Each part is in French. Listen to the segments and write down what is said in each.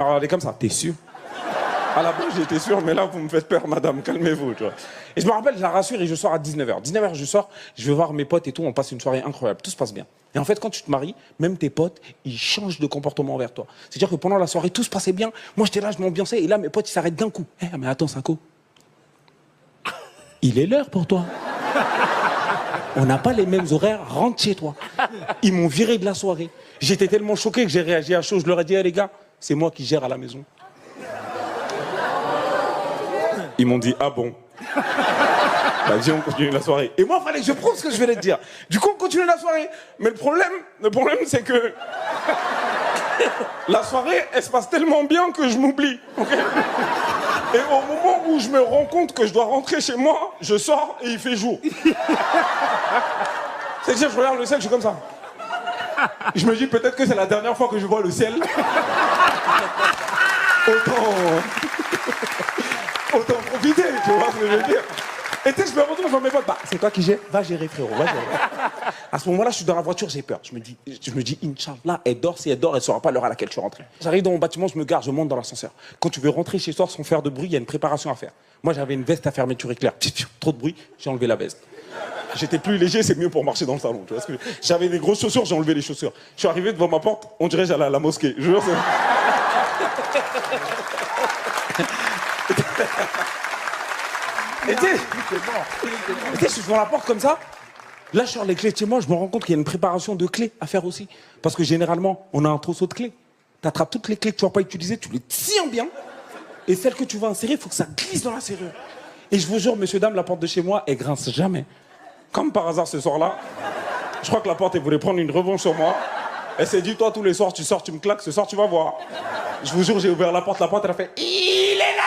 regardé comme ça, t'es sûr? À la base, j'étais sûr, mais là, vous me faites peur, madame, calmez-vous, tu vois. Et je me rappelle, je la rassure et je sors à 19h. 19h, je sors, je vais voir mes potes et tout, on passe une soirée incroyable, tout se passe bien. Et en fait, quand tu te maries, même tes potes, ils changent de comportement envers toi. C'est-à-dire que pendant la soirée, tout se passait bien. Moi, j'étais là, je m'ambiançais, et là, mes potes, ils s'arrêtent d'un coup. Eh, mais attends, Sako. Il est l'heure pour toi. On n'a pas les mêmes horaires, rentre chez toi. Ils m'ont viré de la soirée. J'étais tellement choqué que j'ai réagi à chaud. Je leur ai dit, hey, les gars, c'est moi qui gère à la maison. Ils m'ont dit, ah bon? Bah viens, on continue la soirée. Et moi, il fallait que je prouve ce que je venais de dire. Du coup, on continue la soirée. Mais le problème c'est que la soirée, elle se passe tellement bien que je m'oublie. Okay, et au moment où je me rends compte que je dois rentrer chez moi, je sors et il fait jour. C'est-à-dire, je regarde le ciel, je suis comme ça. Je me dis peut-être que c'est la dernière fois que je vois le ciel. Autant profiter, tu vois ce que je veux dire. Et tu sais, je me retrouve dans mes potes, bah, c'est toi qui gères, va gérer frérot, va gérer. À ce moment-là, je suis dans la voiture, j'ai peur. Je me dis, Inch'Allah, elle dort, si elle dort, elle saura pas l'heure à laquelle je suis rentré. J'arrive dans mon bâtiment, je me gare, je monte dans l'ascenseur. Quand tu veux rentrer chez toi sans faire de bruit, il y a une préparation à faire. Moi, j'avais une veste à fermeture éclair. Trop de bruit, j'ai enlevé la veste. J'étais plus léger, c'est mieux pour marcher dans le salon. Tu vois ce que j'avais des grosses chaussures, j'ai enlevé les chaussures. Je suis arrivé devant ma porte, on dirait que j'allais à la mosquée. Je jure, Et tu sais, je suis devant la porte comme ça. Là, je sors les clés de chez moi, je me rends compte qu'il y a une préparation de clés à faire aussi. Parce que généralement, on a un trousseau de clés. Tu attrapes toutes les clés que tu vas pas utiliser, tu les tiens bien. Et celles que tu vas insérer, il faut que ça glisse dans la serrure. Et je vous jure, messieurs, dames, la porte de chez moi, elle grince jamais. Comme par hasard ce soir-là, je crois que la porte, elle voulait prendre une revanche sur moi. Elle s'est dit, toi, tous les soirs, tu sors, tu me claques, ce soir, tu vas voir. Je vous jure, j'ai ouvert la porte, elle a fait, il est là!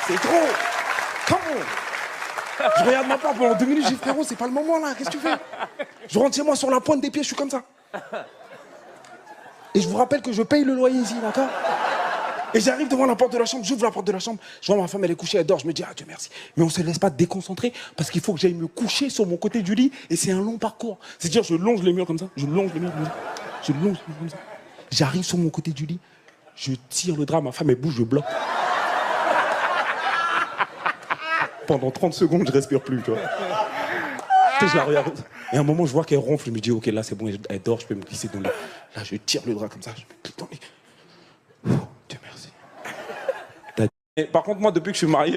C'est trop. Comment? Je regarde ma porte pendant 2 minutes, je dis frérot, c'est pas le moment là, qu'est-ce que tu fais? Je rentre chez moi sur la pointe des pieds, je suis comme ça. Et je vous rappelle que je paye le loyer ici, d'accord? Et j'arrive devant la porte de la chambre, j'ouvre la porte de la chambre, je vois ma femme, elle est couchée, elle dort, je me dis, ah Dieu merci. Mais on se laisse pas déconcentrer parce qu'il faut que j'aille me coucher sur mon côté du lit et c'est un long parcours. C'est-à-dire, je longe les murs comme ça, je longe les murs comme ça, je longe les murs comme ça. J'arrive sur mon côté du lit, je tire le drap, ma femme elle bouge, je bloque. Pendant 30 secondes, je respire plus, tu vois. Tu sais, je la regarde. Et à un moment, je vois qu'elle ronfle, je me dis, ok, là c'est bon, elle dort, je peux me glisser dans le lit. Là, je tire le drap comme ça, je me glisse dans le lit. Dieu merci. Par contre, moi, depuis que je suis marié,